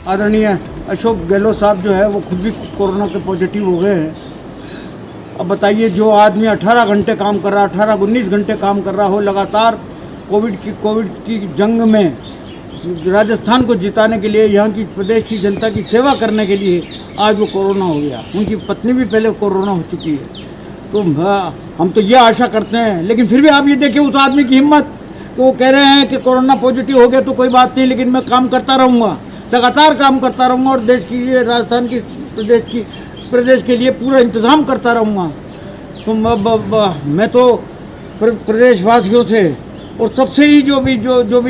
आदरणीय अशोक गहलोत साहब जो है वो खुद भी कोरोना के पॉजिटिव हो गए हैं। अब बताइए, जो आदमी 18 घंटे काम कर रहा, 18-19 घंटे काम कर रहा हो लगातार कोविड की जंग में राजस्थान को जिताने के लिए, यहाँ की प्रदेश की जनता की सेवा करने के लिए आज वो कोरोना हो गया। उनकी पत्नी भी पहले कोरोना हो चुकी है। तो हम तो ये आशा करते हैं, लेकिन फिर भी आप ये देखिए उस आदमी की हिम्मत, तो वो कह रहे हैं कि कोरोना पॉजिटिव हो गया तो कोई बात नहीं, लेकिन मैं काम करता रहूँगा, लगातार काम करता रहूँगा और देश की ये राजस्थान की प्रदेश के लिए पूरा इंतज़ाम करता रहूँगा। तो मैं तो प्रदेशवासियों से और सबसे ही जो भी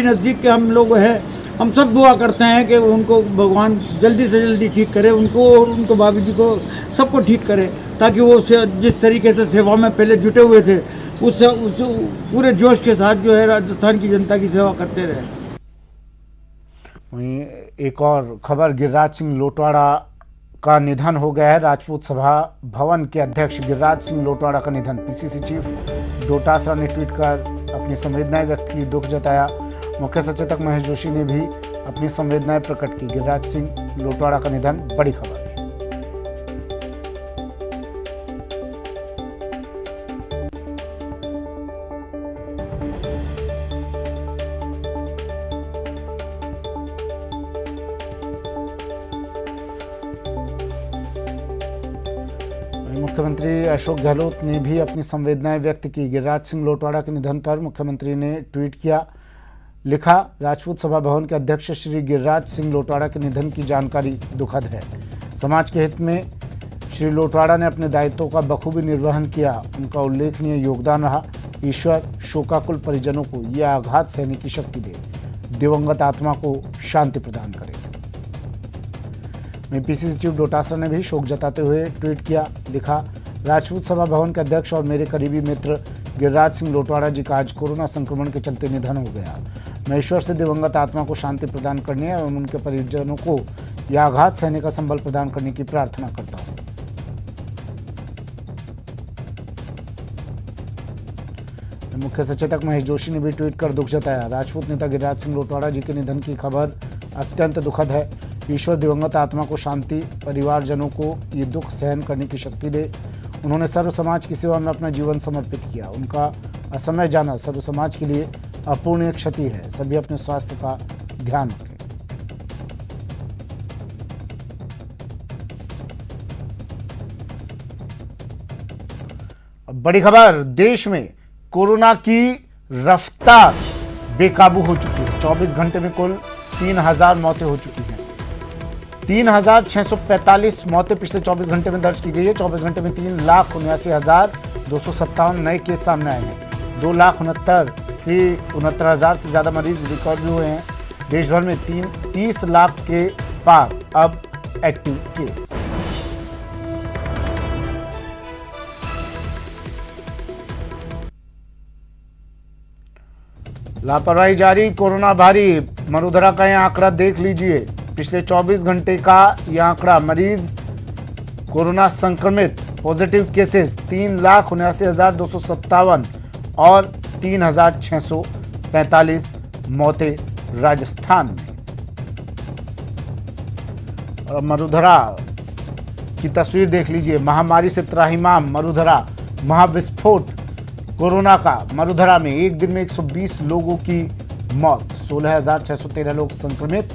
नज़दीक के हम लोग हैं, हम सब दुआ करते हैं कि उनको भगवान जल्दी से जल्दी ठीक करे, उनको और उनको भाभी जी को सबको ठीक करे, ताकि वो जिस तरीके से सेवा में पहले जुटे हुए थे उस पूरे जोश के साथ जो है राजस्थान की जनता की सेवा करते रहे। वहीं एक और खबर, गिरिराज सिंह लोटवाड़ा का निधन हो गया है। राजपूत सभा भवन के अध्यक्ष गिरिराज सिंह लोटवाड़ा का निधन। पीसीसी चीफ डोटासरा ने ट्वीट कर अपनी संवेदनाएं व्यक्त की, दुख जताया। मुख्य सचेतक महेश जोशी ने भी अपनी संवेदनाएं प्रकट की। गिरिराज सिंह लोटवाड़ा का निधन बड़ी खबर है। मुख्यमंत्री अशोक गहलोत ने भी अपनी संवेदनाएं व्यक्त की। गिरिराज सिंह लोटवाड़ा के निधन पर मुख्यमंत्री ने ट्वीट किया, लिखा, राजपूत सभा भवन के अध्यक्ष श्री गिरिराज सिंह लोटवाड़ा के निधन की जानकारी दुखद है। समाज के हित में श्री लोटवाड़ा ने अपने दायित्वों का बखूबी निर्वहन किया। उनका उल्लेखनीय योगदान रहा। ईश्वर शोकाकुल परिजनों को यह आघात सहने की शक्ति दे, दिवंगत आत्मा को शांति प्रदान करे। वहीं पीसीसी चीफ डोटासरा ने भी शोक जताते हुए ट्वीट किया, लिखा, राजपूत सभा भवन के अध्यक्ष और मेरे करीबी मित्र गिरिराज सिंह लोटवाड़ा जी का आज कोरोना संक्रमण के चलते निधन हो गया। मैं ईश्वर से दिवंगत आत्मा को शांति प्रदान करने एवं उनके परिजनों को यह आघात सहने का संबल प्रदान करने की प्रार्थना करता हूँ। मुख्य सचेतक महेश जोशी ने भी ट्वीट कर दुख जताया। राजपूत नेता गिरिराज सिंह लोटवाड़ा जी के निधन की खबर अत्यंत दुखद है। ईश्वर दिवंगत आत्मा को शांति, परिवारजनों को ये दुख सहन करने की शक्ति दे। उन्होंने सर्व समाज की सेवा में अपना जीवन समर्पित किया। उनका असमय जाना सर्व समाज के लिए अपूर्णीय क्षति है। सभी अपने स्वास्थ्य का ध्यान रखें। अब बड़ी खबर, देश में कोरोना की रफ्तार बेकाबू हो चुकी है। 24 घंटे में कुल 3000 मौतें हो चुकी हैं। 3645 मौतें पिछले 24 घंटे में दर्ज की गई है। 24 घंटे में 3,79,257 नए केस सामने आए हैं। 2,69,69,000 से ज्यादा मरीज रिकॉर्ड भी हुए हैं। देश भर में 30 लाख के पार अब एक्टिव केस। लापरवाही जारी, कोरोना भारी। मरुधरा का यह आंकड़ा देख लीजिए। पिछले 24 घंटे का यह आंकड़ा, मरीज कोरोना संक्रमित पॉजिटिव केसेस 3,79,257 और 3,645 मौतें राजस्थान में। और मरुधरा की तस्वीर देख लीजिए। महामारी से त्राहिमाम मरुधरा, महाविस्फोट कोरोना का। मरुधरा में एक दिन में 120 लोगों की मौत, 16,613 लोग संक्रमित।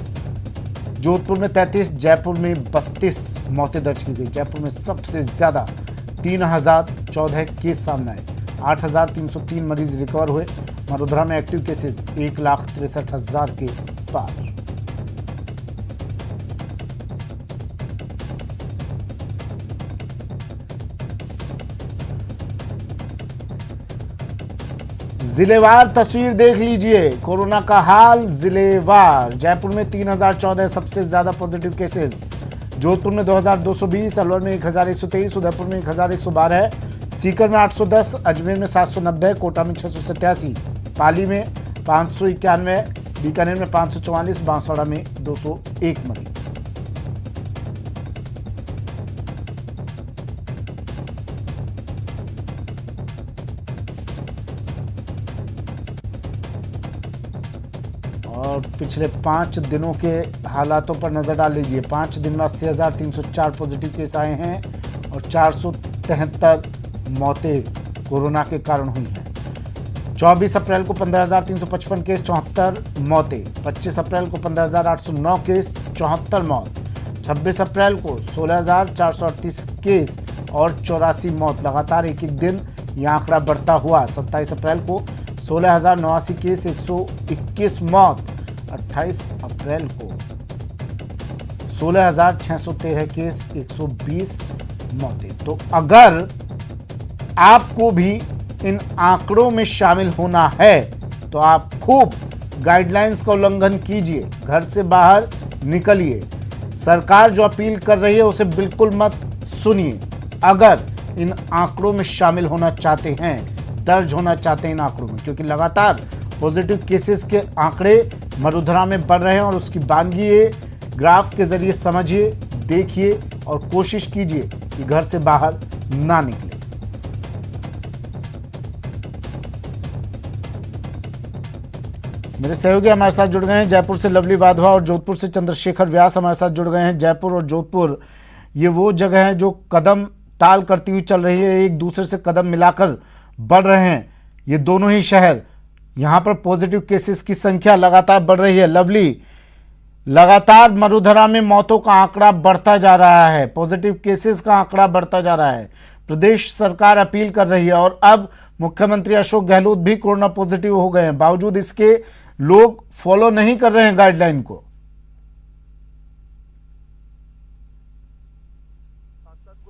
जोधपुर में 33, जयपुर में 32 मौतें दर्ज की गई। जयपुर में सबसे ज्यादा 3,014 केस सामने आए। 8,303 मरीज रिकवर हुए। मरुधरा में एक्टिव केसेस 1,63,000 के पार। जिलेवार तस्वीर देख लीजिए। कोरोना का हाल जिलेवार। जयपुर में 3,014 सबसे ज्यादा पॉजिटिव केसेस। जोधपुर में 2,220, अलवर में 1,123, उदयपुर में 1,112, सीकर में 810, अजमेर में 790, कोटा में 687, पाली में 591, बीकानेर में 544, बांसवाड़ा में 201 मरीज। और पिछले 5 दिनों के हालातों पर नज़र डाल लीजिए। 5 दिन में 80,304 पॉजिटिव केस आए हैं और 473 मौतें कोरोना के कारण हुई हैं। 24 अप्रैल को 15,355 केस, 74 मौतें। 25 अप्रैल को 15,809 केस, 74 मौत। 26 अप्रैल को 16,438 केस और 84 मौत। लगातार एक एक दिन यह आंकड़ा बढ़ता हुआ 27 अप्रैल को 16,089 केस, 121 मौत। 28 अप्रैल को 16,613 केस, 120 मौतें। तो अगर आपको भी इन आंकड़ों में शामिल होना है तो आप खूब गाइडलाइंस का उल्लंघन कीजिए, घर से बाहर निकलिए। सरकार जो अपील कर रही है उसे बिल्कुल मत सुनिए। अगर इन आंकड़ों में शामिल होना चाहते हैं, दर्ज होना चाहते हैं इन आंकड़ों में, क्योंकि लगातार पॉजिटिव केसेस के आंकड़े मरुधरा में बढ़ रहे हैं और उसकी बानगी ग्राफ के जरिए समझिए, देखिए और कोशिश कीजिए कि घर से बाहर ना निकले। मेरे सहयोगी हमारे साथ जुड़ गए हैं, जयपुर से लवली वाधवा और जोधपुर से चंद्रशेखर व्यास हमारे साथ जुड़ गए हैं। जयपुर और जोधपुर ये वो जगह है जो कदम ताल करती हुई चल रही है, एक दूसरे से कदम मिलाकर बढ़ रहे हैं ये दोनों ही शहर। यहाँ पर पॉजिटिव केसेस की संख्या लगातार बढ़ रही है। लवली, लगातार मरुधरा में मौतों का आंकड़ा बढ़ता जा रहा है, पॉजिटिव केसेस का आंकड़ा बढ़ता जा रहा है। प्रदेश सरकार अपील कर रही है और अब मुख्यमंत्री अशोक गहलोत भी कोरोना पॉजिटिव हो गए हैं। बावजूद इसके लोग फॉलो नहीं कर रहे हैं गाइडलाइन को।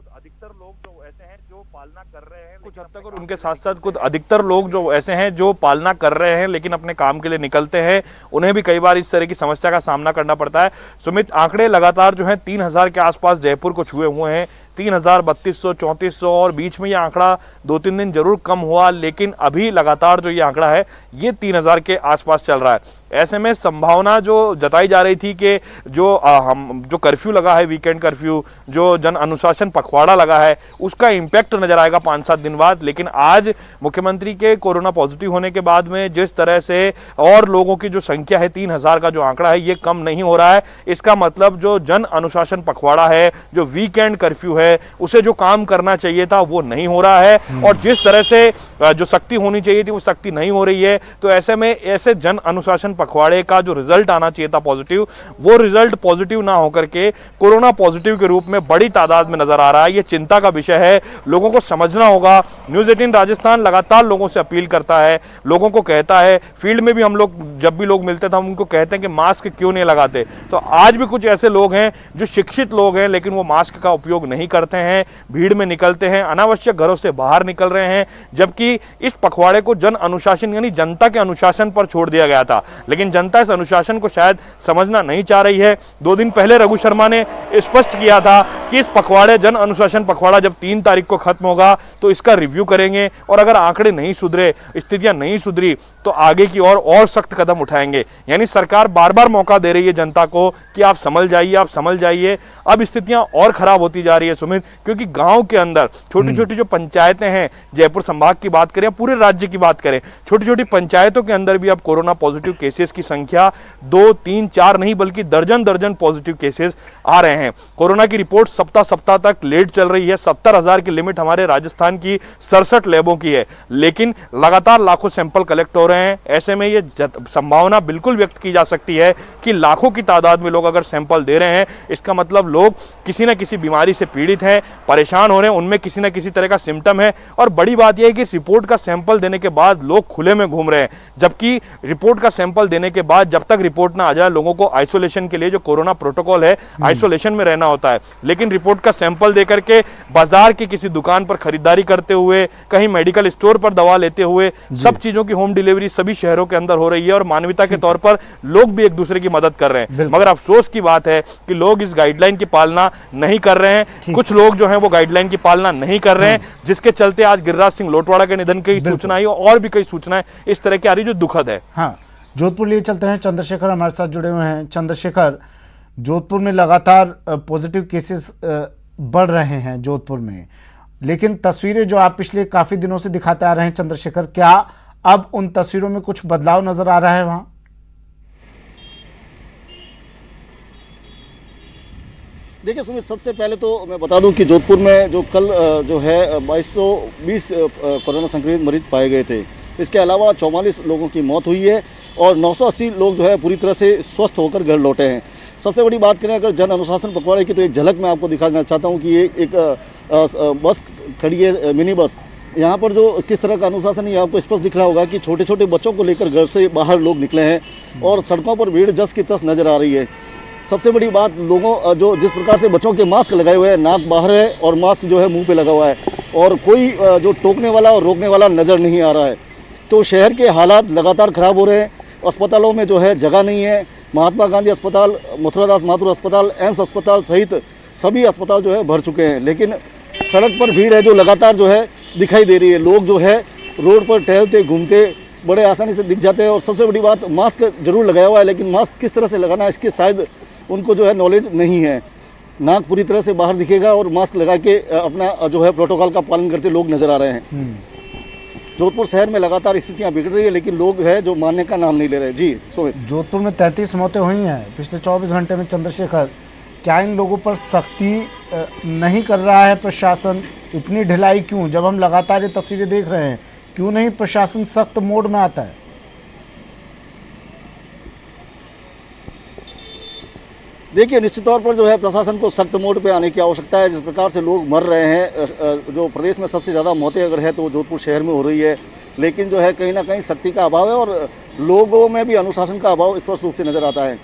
अधिकतर लोग जो ऐसे हैं जो पालना कर रहे हैं कुछ हद तक, और उनके साथ साथ कुछ अधिकतर लोग जो ऐसे हैं जो पालना कर रहे हैं लेकिन अपने काम के लिए निकलते हैं, उन्हें भी कई बार इस तरह की समस्या का सामना करना पड़ता है। सुमित, आंकड़े लगातार जो है 3,000 के आसपास जयपुर को छुए हुए हैं, 3,000, 3,200, 3,400 और बीच में ये आंकड़ा 2-3 दिन जरूर कम हुआ, लेकिन अभी लगातार जो ये आंकड़ा है ये 3,000 के आसपास चल रहा है। ऐसे में संभावना जो जताई जा रही थी कि जो कर्फ्यू लगा है, वीकेंड कर्फ्यू, जो जन अनुशासन पखवाड़ा लगा है, उसका इंपैक्ट नजर आएगा 5-7 दिन बाद। लेकिन आज मुख्यमंत्री के कोरोना पॉजिटिव होने के बाद में जिस तरह से और लोगों की जो संख्या है 3,000 का जो आंकड़ा है ये कम नहीं हो रहा है। इसका मतलब जो जन अनुशासन पखवाड़ा है, जो वीकेंड कर्फ्यू है, उसे जो काम करना चाहिए था वो नहीं हो रहा है, और जिस तरह से जो सख्ती होनी चाहिए थी वो सख्ती नहीं हो रही है। तो ऐसे में ऐसे जन अनुशासन पखवाड़े का जो रिजल्ट आना चाहिए था पॉजिटिव, वो रिजल्ट पॉजिटिव ना होकर के कोरोना पॉजिटिव के रूप में बड़ी तादाद में नजर आ रहा है। ये चिंता का विषय है, लोगों को समझना होगा। न्यूज़ 18 राजस्थान लगातार लोगों से अपील करता है, लोगों को कहता है, फील्ड में भी हम लोग जब भी लोग मिलते थे हम उनको कहते हैं कि मास्क क्यों नहीं लगाते। तो आज भी कुछ ऐसे लोग हैं जो शिक्षित लोग हैं लेकिन वो मास्क का उपयोग नहीं करते हैं, भीड़ में निकलते हैं, अनावश्यक घरों से बाहर निकल रहे हैं, जबकि इस पखवाड़े को जन अनुशासन यानी जनता के अनुशासन पर छोड़ दिया गया था। लेकिन जनता इस अनुशासन को शायद समझना नहीं चाह रही है। 2 दिन पहले रघु शर्मा ने स्पष्ट किया था कि इस पखवाड़े जन अनुशासन पखवाड़ा जब 3 तारीख को खत्म होगा तो इसका रिव्यू करेंगे, और अगर आंकड़े नहीं सुधरे, स्थितियां नहीं सुधरी तो आगे की और सख्त कदम उठाएंगे। यानी सरकार बार बार मौका दे रही है जनता को कि आप संभल जाइए, आप संभल जाइए। अब स्थितियां और खराब होती जा रही है सुमित, क्योंकि गांव के अंदर छोटी छोटी जो पंचायतें हैं, जयपुर संभाग की बात करें, पूरे राज्य की बात करें, छोटी छोटी पंचायतों के अंदर भी अब कोरोना पॉजिटिव केसेस की संख्या 2, 3, 4 नहीं बल्कि दर्जन दर्जन पॉजिटिव केसेस आ रहे हैं। कोरोना की रिपोर्ट सप्ताह तक लेट चल रही है। 70,000 की लिमिट हमारे राजस्थान की 67 लैबों की है, लेकिन लगातार लाखों सैंपल कलेक्ट हो रहे हैं। ऐसे में ये संभावना बिल्कुल व्यक्त की जा सकती है कि लाखों की तादाद में लोग अगर सैंपल दे रहे हैं, इसका मतलब लोग किसी न किसी बीमारी से पीड़ित हैं, परेशान हो रहे हैं, उनमें किसी न किसी तरह का सिम्टम है। और बड़ी बात यह है कि रिपोर्ट का सैंपल देने के बाद लोग खुले में घूम रहे हैं, जबकि रिपोर्ट का सैंपल देने के बाद जब तक रिपोर्ट ना आ जाए लोगों को आइसोलेशन के लिए जो कोरोना प्रोटोकॉल है, आइसोलेशन में रहना होता है। लेकिन रिपोर्ट का सैंपल देकर के बाजार की किसी दुकान पर खरीदारी करते हुए, कहीं मेडिकल स्टोर पर दवा लेते हुए, सब चीजों की होम डिलीवरी सभी शहरों के अंदर हो रही है, और मानवता के तौर पर लोग भी एक दूसरे की मदद कर रहे हैं। मगर अफसोस की बात है कि लोग इस गाइडलाइन की पालना नहीं कर रहे हैं। कुछ लोग जो हैं वो गाइडलाइन की पालना नहीं कर रहे हैं, जिसके चलते आज गिरिराज सिंह लोटवाड़ा के निधन की सूचना आई और भी कई सूचनाएं इस तरह की आ रही जो दुखद है। हाँ, जोधपुर लिए चलते हैं, चंद्रशेखर हमारे साथ जुड़े हुए हैं। चंद्रशेखर, जोधपुर में लगातार पॉजिटिव केसेस बढ़ रहे हैं जोधपुर में, लेकिन तस्वीरें जो आप पिछले काफी दिनों से दिखाते आ रहे हैं चंद्रशेखर, क्या अब उन तस्वीरों में कुछ बदलाव नजर आ रहा है वहां? देखिए सुमित, सबसे पहले तो मैं बता दूं कि जोधपुर में जो कल जो है 2220 कोरोना संक्रमित मरीज पाए गए थे। इसके अलावा 44 लोगों की मौत हुई है और 980 लोग जो है पूरी तरह से स्वस्थ होकर घर लौटे हैं। सबसे बड़ी बात करें अगर जन अनुशासन पखवाड़े की, तो एक झलक मैं आपको दिखाना चाहता हूं कि ये एक बस खड़ी है, मिनी बस। यहाँ पर जो किस तरह का अनुशासन है, आपको स्पष्ट दिख रहा होगा कि छोटे छोटे बच्चों को लेकर घर से बाहर लोग निकले हैं और सड़कों पर भीड़ जस की तस नजर आ रही है। सबसे बड़ी बात, लोगों जो जिस प्रकार से बच्चों के मास्क लगाए हुए हैं, नाक बाहर है और मास्क जो है मुंह पे लगा हुआ है, और कोई जो टोकने वाला और रोकने वाला नज़र नहीं आ रहा है। तो शहर के हालात लगातार ख़राब हो रहे हैं। अस्पतालों में जो है जगह नहीं है। महात्मा गांधी अस्पताल, मथुरादास माथुर अस्पताल, एम्स अस्पताल सहित सभी अस्पताल जो है भर चुके हैं, लेकिन सड़क पर भीड़ है जो लगातार जो है दिखाई दे रही है। लोग जो है रोड पर टहलते घूमते बड़े आसानी से दिख जाते हैं। और सबसे बड़ी बात, मास्क जरूर लगाया हुआ है, लेकिन मास्क किस तरह से लगाना है इसकी शायद उनको जो है नॉलेज नहीं है। नाक पूरी तरह से बाहर दिखेगा और मास्क लगा के अपना जो है प्रोटोकॉल का पालन करते लोग नजर आ रहे हैं। जोधपुर शहर में लगातार स्थितियां बिगड़ रही है, लेकिन लोग हैं जो मानने का नाम नहीं ले रहे। जी सुमित, जोधपुर में 33 मौतें हुई हैं पिछले 24 घंटे में। चंद्रशेखर, क्या इन लोगों पर सख्ती नहीं कर रहा है प्रशासन? इतनी ढिलाई क्यों? जब हम लगातार ये तस्वीरें देख रहे हैं, क्यों नहीं प्रशासन सख्त मोड में आता है? देखिए, निश्चित तौर पर जो है प्रशासन को सख्त मोड पे आने की आवश्यकता है। जिस प्रकार से लोग मर रहे हैं, जो प्रदेश में सबसे ज़्यादा मौतें अगर है तो वो जोधपुर शहर में हो रही है, लेकिन जो है कहीं ना कहीं सख्ती का अभाव है और लोगों में भी अनुशासन का अभाव स्पष्ट रूप से नज़र आता है।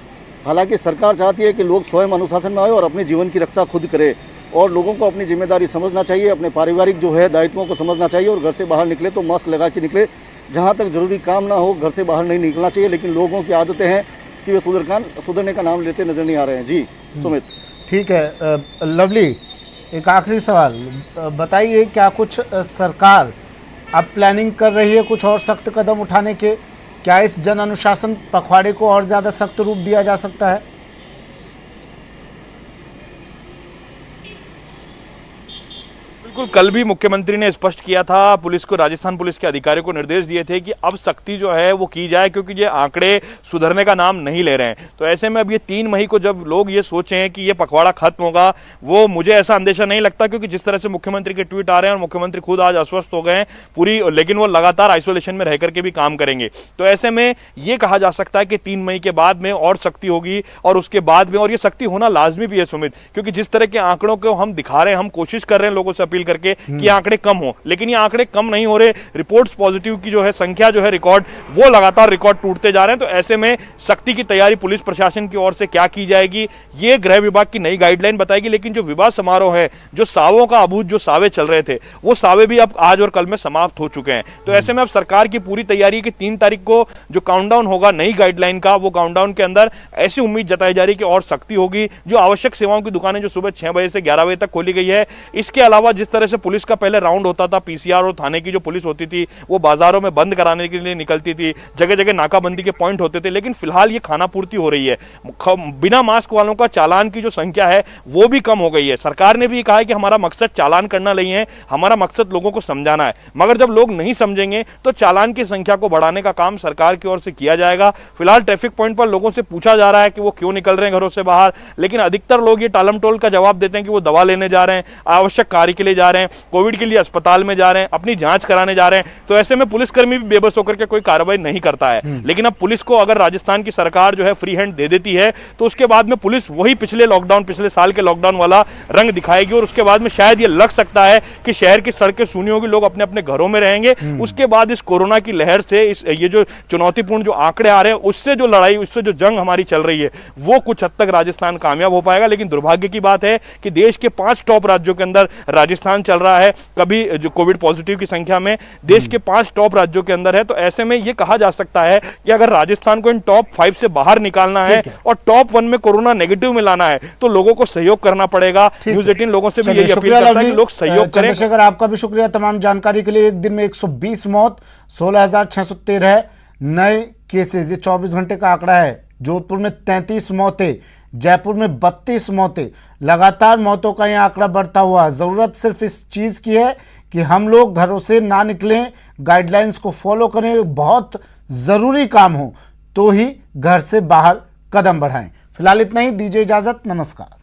हालांकि सरकार चाहती है कि लोग स्वयं अनुशासन में आए और अपने जीवन की रक्षा खुद करे, और लोगों को अपनी जिम्मेदारी समझना चाहिए, अपने पारिवारिक जो है दायित्वों को समझना चाहिए, और घर से बाहर निकले तो मास्क लगा के निकले। जहाँ तक जरूरी काम ना हो घर से बाहर नहीं निकलना चाहिए, लेकिन लोगों की आदतें हैं कि वे सुधरने का नाम लेते नजर नहीं आ रहे हैं। जी सुमित, ठीक है। लवली, एक आखिरी सवाल बताइए, क्या कुछ सरकार अब प्लानिंग कर रही है कुछ और सख्त कदम उठाने के? क्या इस जन अनुशासन पखवाड़े को और ज़्यादा सख्त रूप दिया जा सकता है? बिल्कुल, कल भी मुख्यमंत्री ने स्पष्ट किया था, पुलिस को, राजस्थान पुलिस के अधिकारियों को निर्देश दिए थे कि अब सख्ती जो है वो की जाए, क्योंकि ये आंकड़े सुधरने का नाम नहीं ले रहे हैं। तो ऐसे में अब ये 3 मई को जब लोग ये सोचें कि ये पखवाड़ा खत्म होगा, वो मुझे ऐसा अंदेशा नहीं लगता, क्योंकि जिस तरह से मुख्यमंत्री के ट्वीट आ रहे हैं और मुख्यमंत्री खुद आज अस्वस्थ हो गए हैं पूरी, लेकिन वो लगातार आइसोलेशन में रह करके भी काम करेंगे। तो ऐसे में ये कहा जा सकता है कि 3 मई के बाद में और सख्ती होगी, और उसके बाद में, और ये सख्ती होना लाजमी भी है सुमित, क्योंकि जिस तरह के आंकड़ों को हम दिखा रहे हैं, हम कोशिश कर रहे हैं लोगों से अपील करके कि आंकड़े कम हो, लेकिन ये आंकड़े कम नहीं हो रहे। रिपोर्ट्स पॉजिटिव की जो है संख्या जो है रिकॉर्ड, वो लगातार रिकॉर्ड टूटते जा रहे हैं। तो ऐसे में सख्ती की तैयारी पुलिस प्रशासन की ओर से क्या की जाएगी, ये गृह विभाग की नई गाइडलाइन बताएगी। लेकिन जो विवाह समारोह है, जो सावों का अभूत जो सावे चल रहे थे, वो सावे भी अब आज और कल में समाप्त हो चुके हैं। तो ऐसे में अब सरकार की पूरी तैयारी की 3 तारीख को जो काउंटडाउन होगा नई गाइडलाइन का, वो काउंटडाउन के अंदर ऐसी उम्मीद जताई जा रही है कि और सख्ती होगी। जो आवश्यक सेवाओं की दुकानें जो सुबह 6 बजे से 11 बजे तक खोली गई है, इसके अलावा जिस तरह से पुलिस का पहले राउंड होता था, पीसीआर और थाने की जो पुलिस होती थी वो बाजारों में बंद कराने के लिए निकलती थी, जगह जगह नाकाबंदी के पॉइंट होते थे, लेकिन फिलहाल ये खाना पूर्ति हो रही है। बिना मास्क वालों का चालान की जो संख्या है वो भी कम हो गई है। सरकार ने भी कहा है कि हमारा मकसद चालान करना नहीं है, हमारा मकसद लोगों को समझाना है। मगर जब लोग नहीं समझेंगे तो चालान की संख्या को बढ़ाने का काम सरकार की ओर से किया जाएगा। फिलहाल ट्रैफिक पॉइंट पर लोगों से पूछा जा रहा है कि वो क्यों निकल रहे हैं घरों से बाहर, लेकिन अधिकतर लोग ये टालम टोल का जवाब देते हैं कि वो दवा लेने जा रहे हैं, आवश्यक कार्य के लिए जा रहे हैं, कोविड के लिए अस्पताल में जा रहे हैं, अपनी जांच कराने जा रहे हैं। तो ऐसे में पुलिसकर्मी भी बेबस होकर के कोई कार्रवाई नहीं करता है। लेकिन अब पुलिस को अगर राजस्थान की सरकार जो है फ्री हैंड दे देती है, तो उसके बाद में पुलिस वही पिछले साल के लॉकडाउन वाला रंग दिखाएगी, और उसके बाद में शायद ये लग सकता है कि शहर की सड़कें सूनी होगी, लोग अपने अपने घरों में रहेंगे। उसके बाद इस कोरोना की लहर से, ये जो चुनौतीपूर्ण जो आंकड़े आ रहे हैं, उससे जो लड़ाई, उससे जो जंग हमारी चल रही है, वो कुछ हद तक राजस्थान कामयाब हो पाएगा। लेकिन दुर्भाग्य की बात है कि देश के 5 टॉप राज्यों के अंदर राजस्थान चल रहा है, कभी जो कोविड पॉजिटिव की संख्या में देश के 5 टॉप राज्यों के अंदर है। तो ऐसे में यह कहा जा सकता है कि अगर राजस्थान को इन टॉप 5 से बाहर निकालना है और टॉप 1 में कोरोना नेगेटिव में लाना है, तो लोगों को सहयोग करना पड़ेगा। न्यूज़ 18 लोगों से भी यही अपील करता है कि लोग सहयोग करें। चंद्रशेखर, आपका भी शुक्रिया तमाम जानकारी के लिए। एक दिन में 120 मौत, 16,613 नए केसेस, ये 24 घंटे का आंकड़ा है। जोधपुर में 33 मौतें, जयपुर में 32 मौतें, लगातार मौतों का यह आंकड़ा बढ़ता हुआ। जरूरत सिर्फ इस चीज की है कि हम लोग घरों से ना निकलें, गाइडलाइंस को फॉलो करें, बहुत जरूरी काम हो तो ही घर से बाहर कदम बढ़ाएं। फिलहाल इतना ही, दीजिए इजाजत, नमस्कार।